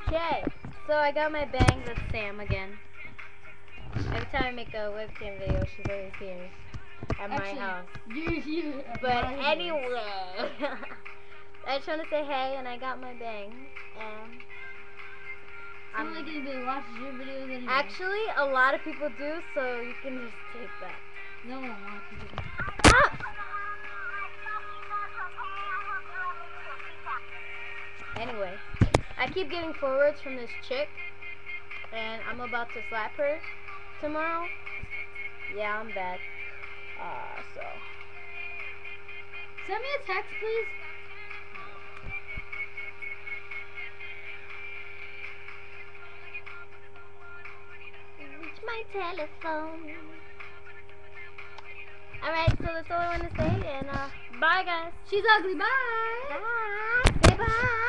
Okay, so I got my bang with Sam again. Every time I make a webcam video, she's always here at my house. You're here. But anyway, I just want to say hey, and I got my bang. And I'm like anybody watches your videos anyway. actually, a lot of people do, so you can just take that. No one watches it. Ah! Anyway, I keep getting forwards from this chick, and I'm about to slap her tomorrow. Yeah, I'm bad. So. Send me a text, please. Reach my telephone. Alright, so that's all I want to say, and bye guys. She's ugly. Bye. Bye. Say bye.